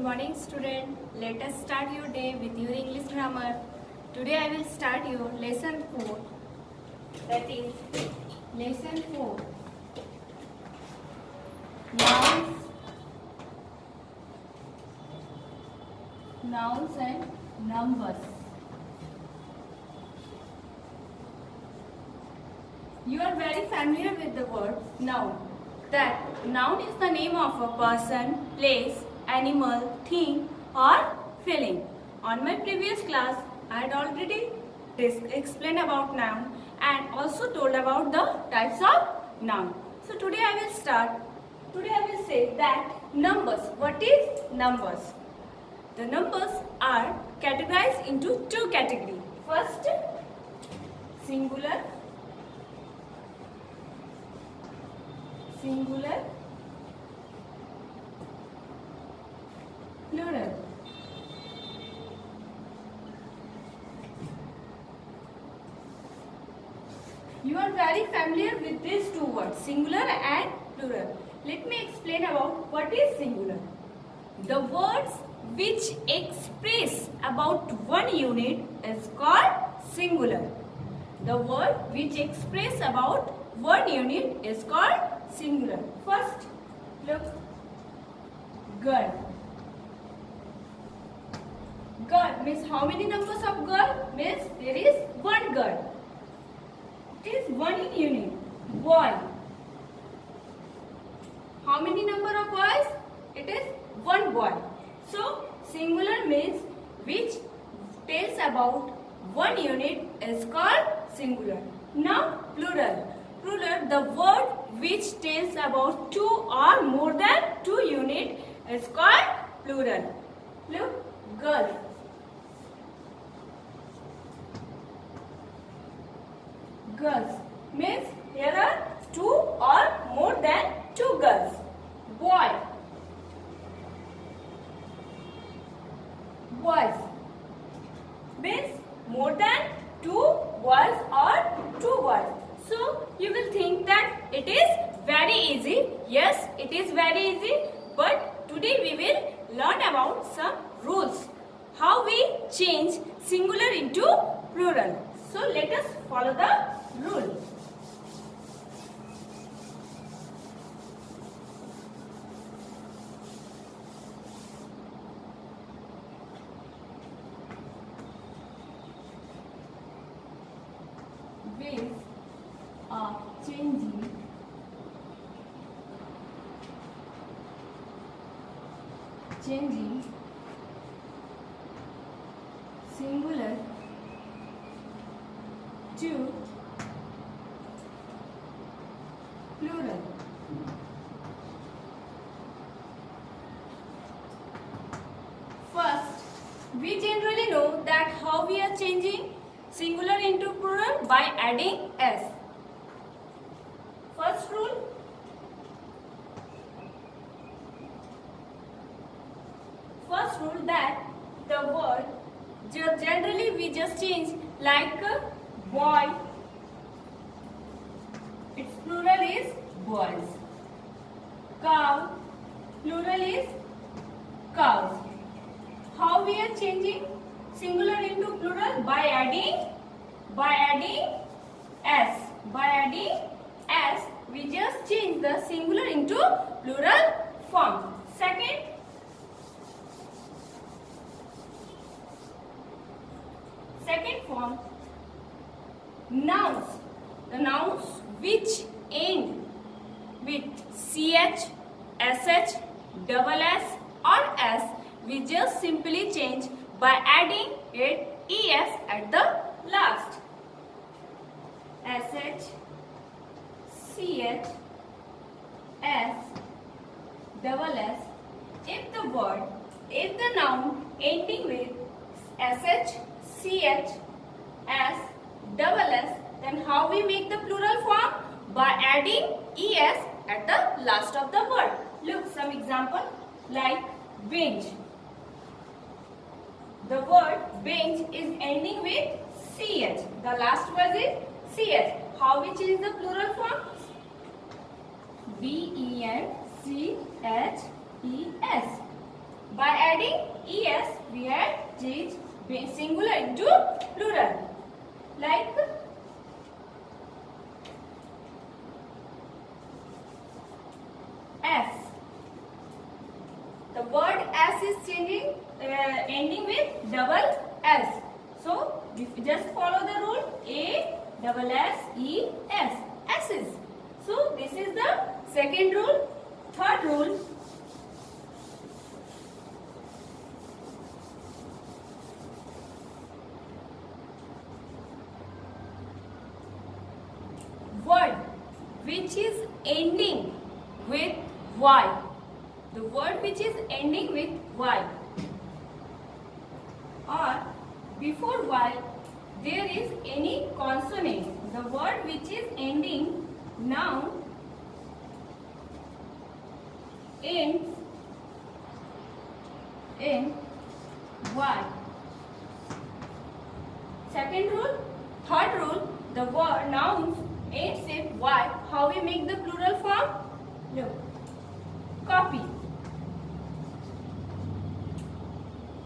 morning student. Let us start your day with your English grammar. Today I will start your lesson 4. That is lesson 4. Nouns and numbers. You are very familiar with the word noun. That noun is the name of a person, place, animal, thing or feeling. On my previous class, I had already explained about noun and also told about the types of noun. So today I will start. Today I will say that numbers. What is numbers? The numbers are categorized into two categories. First, singular, plural. You are very familiar with these two words, singular and plural. Let me explain about what is singular. The words which express about one unit is called singular. The word which express about one unit is called singular. First, look, girl. Girl means how many numbers of girl? Means there is one girl. It is one unit. Boy. How many number of boys? It is one boy. So singular means which tells about one unit is called singular. Now plural. Plural, the word which tells about two or more than two units is called plural. Look, girl. Girls means here are two or more than two girls. Boy. Boys means more than two boys or two boys. So you will think that it is very easy. Yes, it is very easy. But today we will learn about some rules. How we change singular into plural. So let us follow the rule. Ways of changing singular to plural. First, we generally know that how we are changing singular into plural by adding s. First rule. First rule that the word generally we just change like boy. Its plural is boys. Cow. Plural is cows. How we are changing singular into plural? By adding s. By adding s, we just change the singular into plural form. Second form, nouns. The nouns which end with ch, sh, double s or s, we just simply change by adding it es at the last. Sh, ch, s, double s. If the noun ending with sh, ch, s, double s, then how we make the plural form? By adding es at the last of the word. Look, some example like bench. The word bench is ending with ch. The last word is ch. How we change the plural form? benches. By adding es, we had changed singular into plural. Like S. The word S is changing, ending with double S. So just follow the rule A double S E S. S's. So this is the second rule. Third rule. Word which is ending with Y. The word which is ending with Y or before Y there is any consonant. The word which is ending noun ends in Y. Second rule. Third rule, the word nouns ends in Y. How we make the plural form? Look. Copy.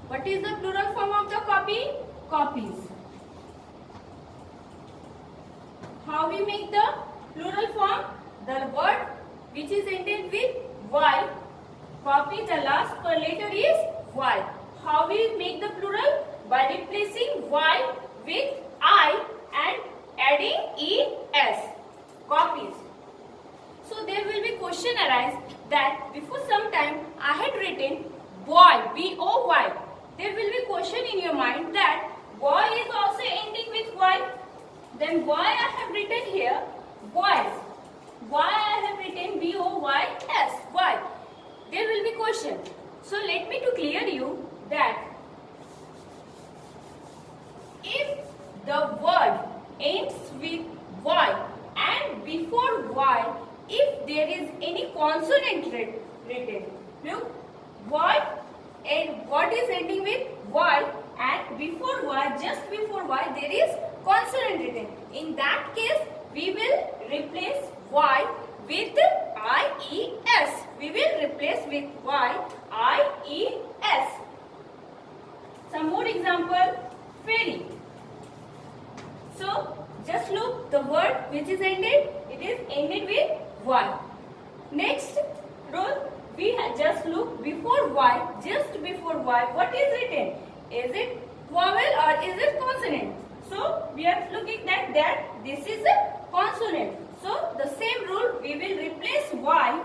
What is the plural form of the copy? Copies. How we make the plural form? The word which is ended with Y. Copy, the last letter is Y. How we make the plural? By replacing Y with I and adding ES. Copies. So there will be question arise that before some time I had written boy, B-O-Y. There will be question in your mind that boy is also ending with Y. Then why I have written here boys? Why I have written B-O-Y-S? Why? There will be question. So let me to clear you that if the word ends with Y and before Y, if there is any consonant written, look, what is ending with Y and before Y, just before Y, there is consonant written. In that case, we will replace Y with I-E-S. We will replace with Y, I-E-S. Some more example, fairy. So, just look, the word which is ended, it is ended with Y. Next rule, we just look before Y, just before Y, what is written? Is it vowel or is it consonant? So, we are looking at that this is a consonant. So, the same rule, we will replace Y,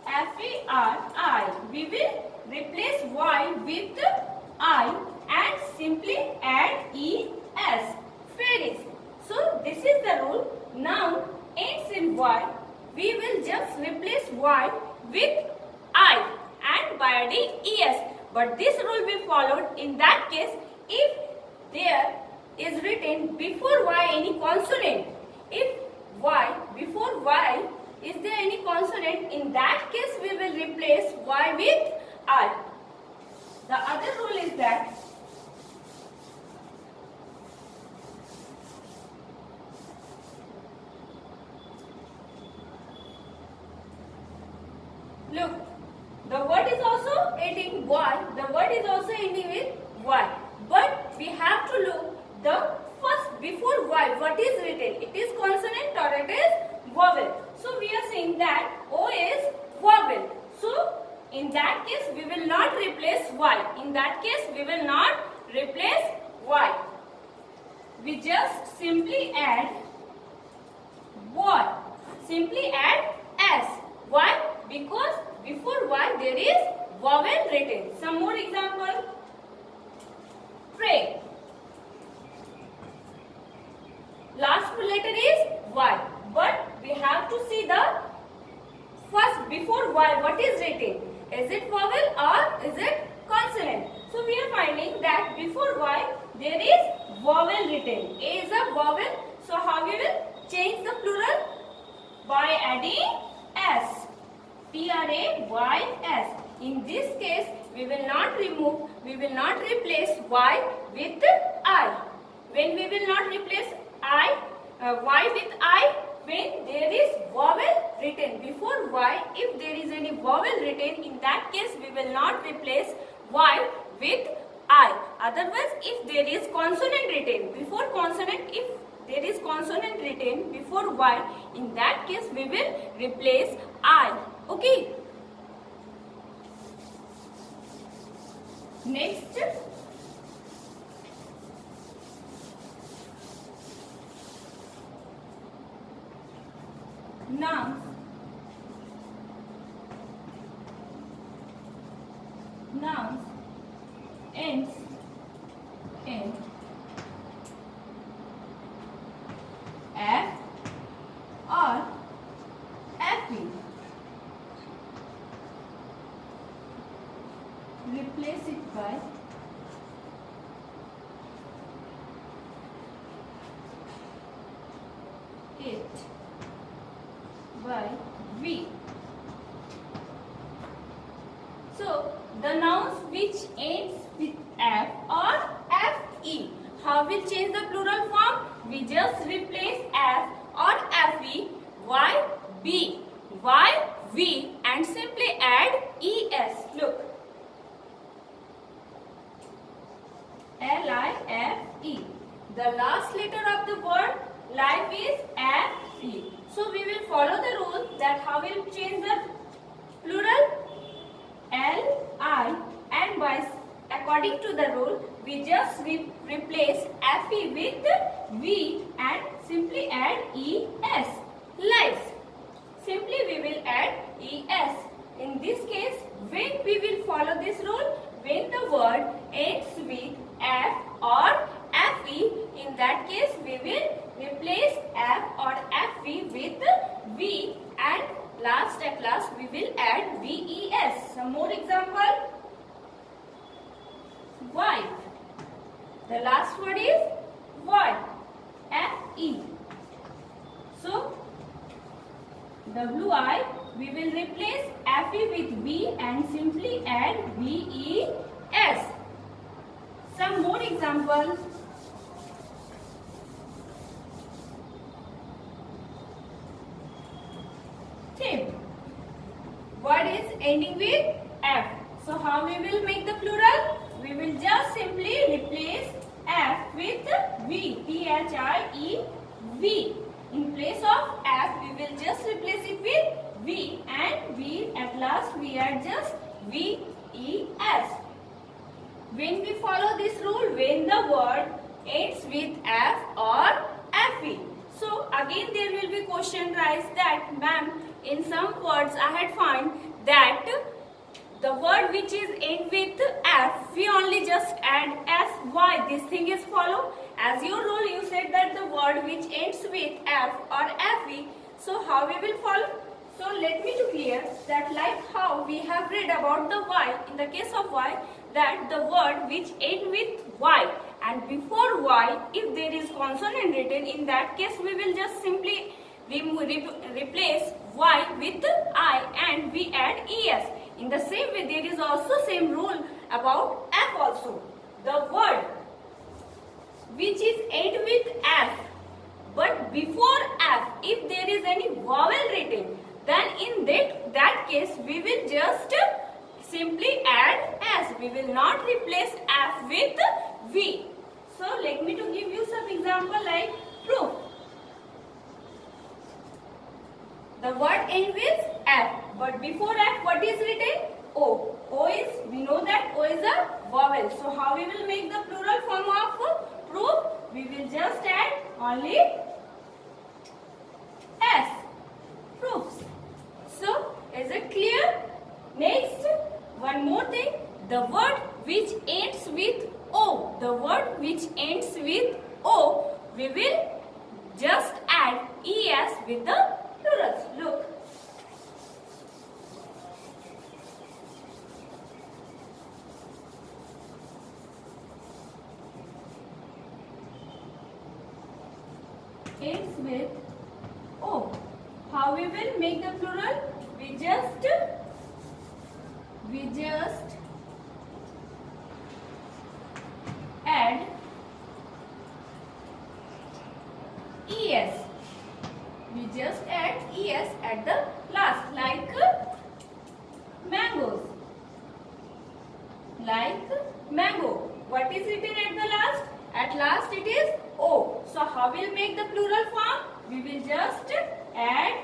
F-A-R-I. We will replace Y with I and simply add E-S. Fairies. So, this is the rule. Noun ends in Y. We will just replace Y with I and by adding ES. But this rule we followed in that case if there is written before Y any consonant. If Y, before Y, is there any consonant? In that case we will replace Y with I. The other rule is that look, the word is also ending Y, the word is also ending with Y. But we have to look the first before Y, what is written? It is consonant or it is vowel. So we are saying that O is vowel. So in that case we will not replace Y. In that case we will not replace Y. We just simply add what? Simply add S. Why? Because before Y there is vowel written. Some more example. Pray. Last letter is Y. But we have to see the first before Y what is written. Is it vowel or is it consonant? So we are finding that before Y there is vowel written. A is a vowel. So how we will change the plural? By adding S. P-R-A-Y-S. In this case, we will not remove, we will not replace Y with I. When we will not replace Y with I, when there is vowel written before Y. If there is any vowel written, in that case we will not replace Y with I. Otherwise, if there is consonant written before consonant, if there is consonant written before Y, in that case we will replace I. Okay. Next, nouns. Nouns ends in F or FE. Replace it by V. So the nouns which ends with F or FE, how will change the plural form? We just replace F or FE, Y, B, Y, V and simply add ES. Look. LIFE. The last letter of the word life is FE. So we will follow the rule that how will change the plural LI and by according to the rule we just replace FE with V and simply add ES. Life. Simply we will add ES. In this case, when we will follow this rule, when the word ends with F or FE, in that case we will replace F or FE with V and at last we will add VES. Some more example. Wife. The last word is what? FE. So WI we will replace FE with V and simply add VES. Some more examples. Tip. Word is ending with F. So how we will make the plural? We will just simply replace F with V. THIEV. In place of F, we will just replace it with V and V. At last, we add just VES. When we follow this rule, when the word ends with F or FE. So again there will be question raised that ma'am, in some words I had found that the word which is end with F, we only just add S. Why this thing is follow? As your rule you said that the word which ends with F or FE. So how we will follow? So let me to clear that like how we have read about the Y, in the case of Y, that the word which end with Y and before Y, if there is consonant written, in that case we will just simply replace Y with I and we add ES. In the same way, there is also same rule about F also. The word which is end with F, but before F, if there is any vowel written, then in that case we will just simply add S. We will not replace F with V. So let me to give you some example like proof. The word ends with F, but before F what is written? O. O is, we know that O is a vowel. So how we will make the plural form of proof? We will just add only S. Proofs. So is it clear? Next, one more thing. The word which ends with O. The word which ends with O, we will just add ES with the plurals. Look. Ends with O. How we will make the plural? We just add ES. We just like mango. What is written at the last? At last it is O. So how will make the plural form? We will just add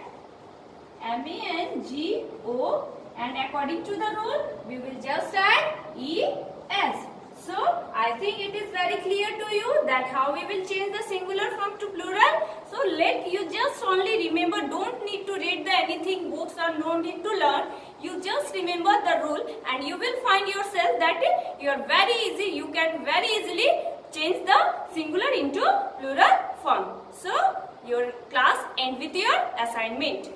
MANGO, and according to the rule we will just add ES. So I think it is very clear to you that how we will change the singular form to plural. So let you just only remember, don't need to read the anything books or no need to learn. You just remember the rule and you will find yourself that you are very easy. You can very easily change the singular into plural form. So your class end with your assignment.